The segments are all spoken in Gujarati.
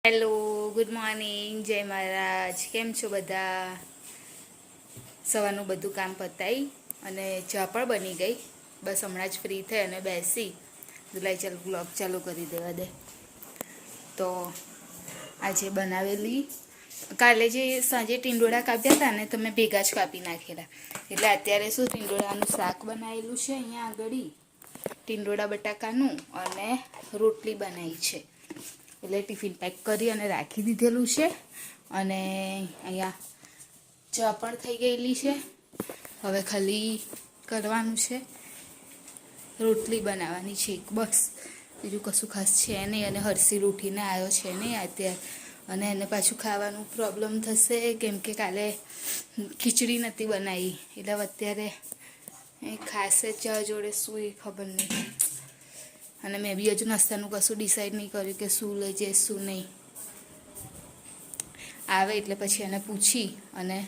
હેલો, ગુડ મોર્નિંગ, જય મહારાજ. કેમ છો બધા? સવારનું બધું કામ પતાવી અને ચા પણ બની ગઈ. બસ હમણાં જ ફ્રી થઈ અને બેસી લાઈ ચાલ બ્લોગ ચાલુ કરી દેવા દે. તો આજે બનાવેલી કાલે જે સાંજે ટીંડોળા કાપ્યા હતા ને, તમે ભેગા જ કાપી નાખેલા. એટલે અત્યારે શું ટીંડોળાનું શાક બનાવેલું છે અહીંયા આગળ, ટીંડોળા બટાકાનું, અને રોટલી બનાવી છે. એટલે ટિફિન પેક કરી અને રાખી દીધેલું છે. અને અહીંયા ચા પણ થઈ ગયેલી છે. હવે ખાલી કરવાનું છે, રોટલી બનાવવાની છે બસ. બીજું કશું ખાસ છે નહીં. અને હર્ષિલ ઉઠીને આવ્યો છે નહીં અત્યારે, અને એને પાછું ખાવાનું પ્રોબ્લેમ થશે કેમ કે કાલે ખીચડી નથી બનાવી. એટલે અત્યારે એ ખાસે ચા જોડે શું એ ખબર નહીં. અને મેં બી હજુ નાસ્તાનું કશું ડિસાઈડ નહીં કર્યું કે શું લઈ જઈશ શું નહીં. આવે એટલે પછી એને પૂછી અને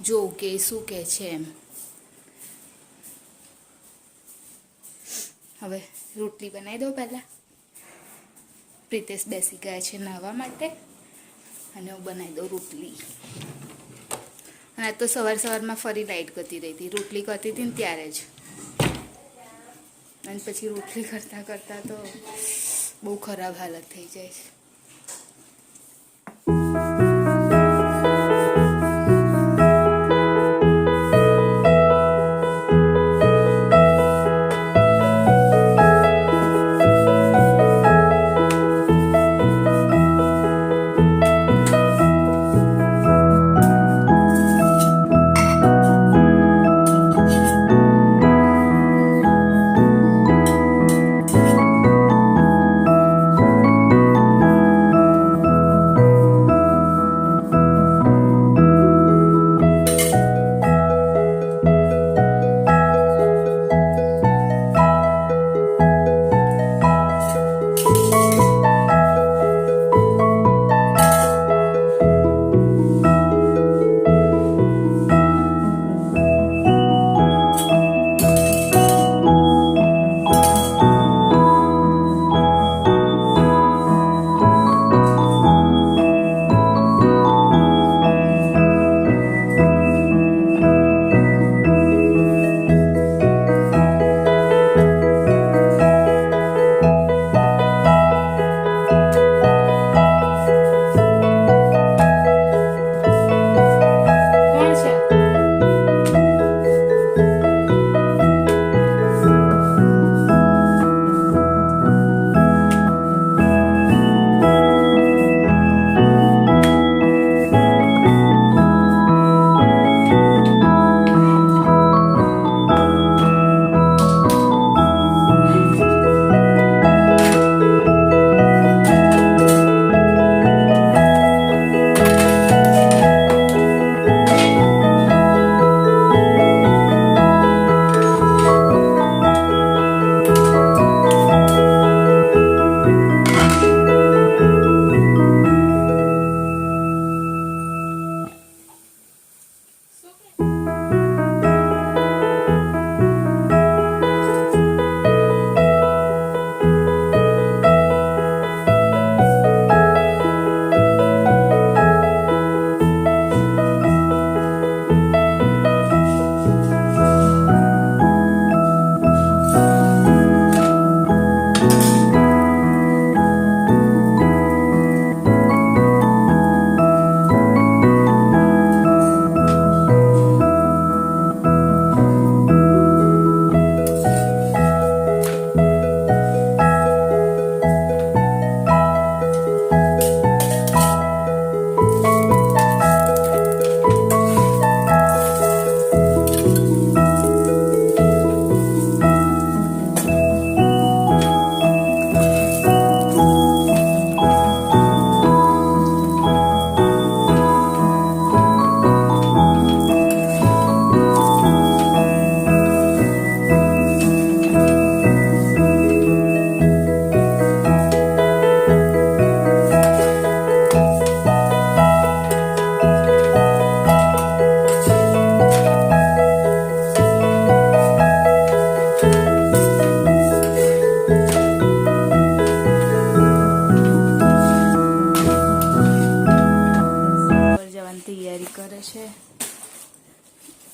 જોઉં કે શું કહે છે એમ. હવે રોટલી બનાવી દઉં પહેલાં. પ્રિતેશ બેસી ગયા છે નાહવા માટે, અને હું બનાવી દઉં રોટલી. અને આજ તો સવારમાં ફરી લાઇટ કરતી રહી હતી. રોટલી કરતી હતી ને ત્યારે જ, અને પછી રોટલી કરતાં કરતાં તો બહુ ખરાબ હાલત થઈ જાય છે.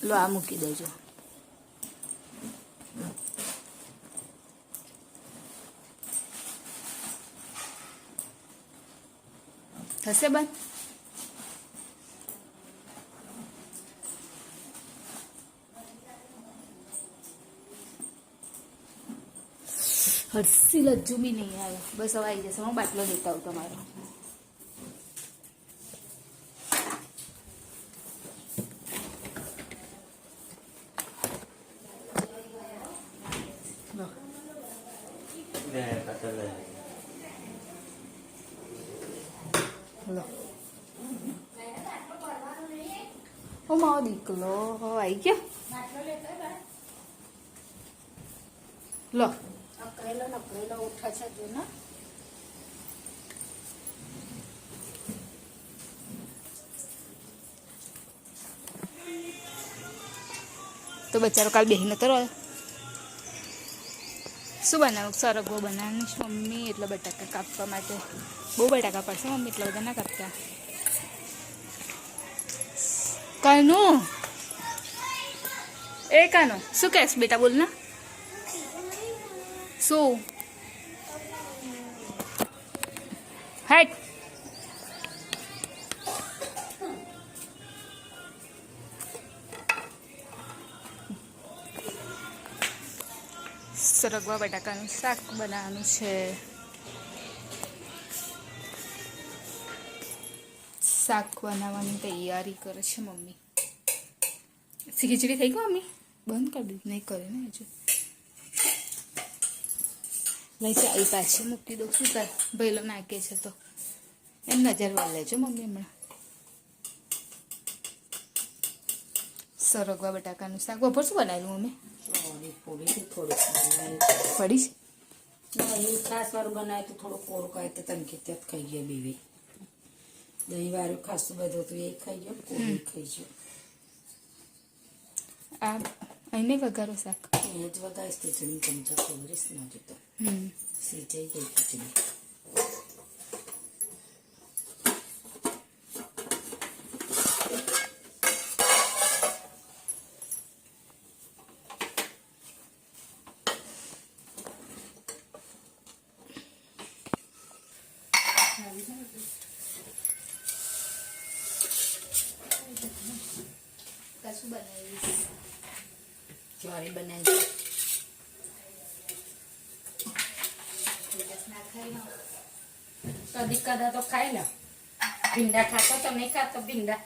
લો આ મૂકી દેજો. થશે બંધ? હરસી લજ્જુ બી નહીં આવે. બસ હવે આવી જશે. હું બાટલો લેતા આવું તમારો. લો ઓ મારો દીકલો આવી ગયો. લો નકરેલો ઉઠે છે જો ને. તો બચારો કાલ બેહી નતો રહ્યો. શું બનાવું? સરગવો બનાવવાની છે મમ્મી, એટલે બટાકા કાપવા માટે. બહુ બટાકા પડશે મમ્મી, એટલા બધા ના કાપતા. કાનું એ કાનું શું કહેશ બેટા? બોલ ને શું? હેટ સરગવા બટાકાનું શાક બનાવવાનું છે. શાક બનાવવાની તૈયારી કરે છે મમ્મી. ખીચડી થઈ ગઈ મમ્મી? બંધ કરી દીધી? નહીં કરે ને હજુ. લઈ ચાવી પાછી મૂકી દઉં. શું કર ભૈલો નાખે છે તો એમ નજર વાળ લેજો મમ્મી. હમણાં સરગવા બટાકાનું શાક. બપોર શું બનાવેલું મમ્મી? પડી છે ખાસ વાળું બનાવે તો થોડું કોરું કહે તો તને કે ત્યાં ખાઈ ગયા બેવી. દહીં વાળું ખાસું બધું હતું એ ખાઈ ગયો, કોરું ખાઈ ગયો. આ અહીં વઘારો શાક એ જ વગાડીશ ખીચડી ચમચા ખવડીશ ના જોતો. સીચાઈ ગઈ ખીચડી. કશું બનાવીશ. ચોરી બનાવી કદી કદા તો ખાઈ લો. ભીંડા ખાતો તો નહીં ખાતો ભીંડા?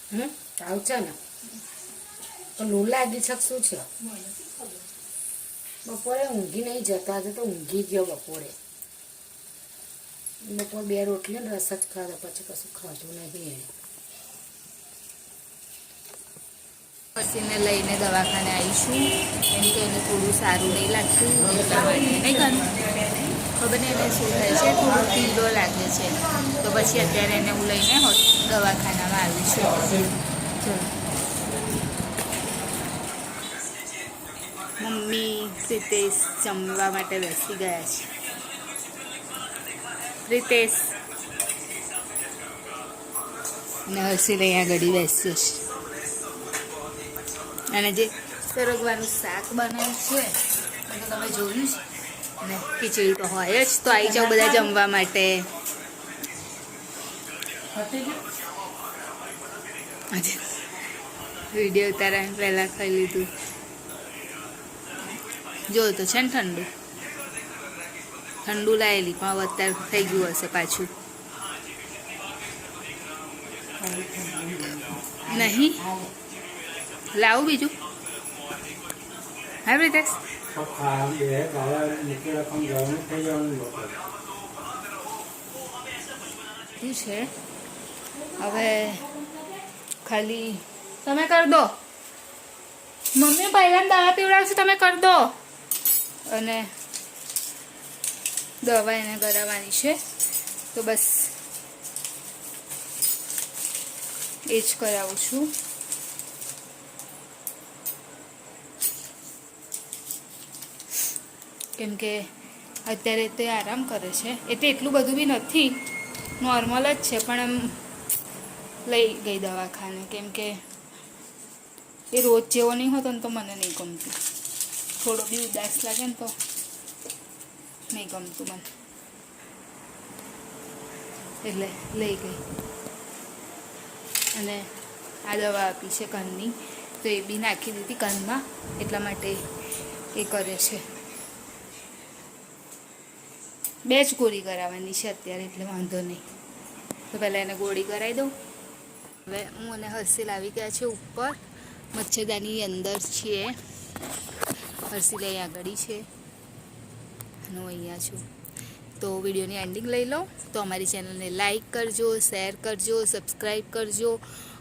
તાવ છે ને તો લૂ લાગી છે શું છે બપોરે ઊંઘી નહીં જતા આજે તો ઊંઘી ગયો બપોરે 2 રોટલી ને રસ જ ખાધા પછી કશું ખાધું નહીં એને પછીને લઈને દવાખાને આવીશું કેમ કે એને થોડું સારું નહીં લાગતું એટલા માટે નહીં ગયું ખબર નહીં એને શું થાય છે થોડું ઢીલો લાગે છે તો પછી અત્યારે એને હું લઈને દવાખાનામાં આવીશું મમ્મી રીતેશ જમવા માટે બેસી ગયા છે રીતેશ અને હર્ષિલ અહીંયા ઘડી બેસ્યો છે અને જે સરગવાનું શાક બનાવ્યું છે એ તો તમે જોયું છે અને ખીચડી તો હોય જ તો આવી જાઓ બધા જમવા માટે આજે વિડીયો ઉતારવા પહેલાં ખાઈ લીધું જો તો છે ને ઠંડુ લાવેલી પણ હવે અત્યારે થઈ ગયું હશે પાછું નહીં લાવું બીજું હા પ્રિતેશ શું છે હવે ખાલી તમે કરી દો મમ્મી પહેલાં દવા પીવડાવશું તમે કરી દો અને દવા એને કરાવવાની છે તો બસ એ જ કરાવું છું કેમ કે અત્યારે તે આરામ કરે છે એટલે એટલું બધું બી નથી નોર્મલ જ છે પણ એમ લઈ ગઈ દવાખાને કેમ કે એ રોજ જેવો નહીં હોતો ને તો મને નહીં ગમતું થોડો બી ઉદાસ લાગે ને તો નહીં ગમતું મને એટલે લઈ ગઈ અને આ દવા આપી છે કાનની તો એ બી નાખી દીધી કાનમાં એટલા માટે એ કરે છે 2 જ ગોળી કરાવવાની છે અત્યારે એટલે વાંધો નહીં તો પહેલાં એને ગોળી કરાવી દઉં હવે હું અને હર્ષિલ આવી ગયા છે ઉપર મચ્છરદાની અંદર છીએ હર્ષિલ અહીં આગળ છે અને હું અહીંયા છું તો વિડીયોની એન્ડિંગ લઈ લો તો અમારી ચેનલને લાઈક કરજો શેર કરજો સબસ્ક્રાઈબ કરજો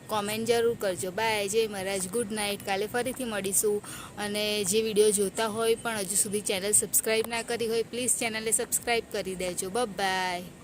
કોમેન્ટ જરૂર કરજો બાય જય મહારાજ ગુડ નાઇટ કાલે ફરીથી મળીશું અને જે વિડીયો જોતા હોય પણ હજુ સુધી ચેનલ સબસ્ક્રાઈબ ના કરી હોય પ્લીઝ ચેનલને સબસ્ક્રાઈબ કરી દેજો બાય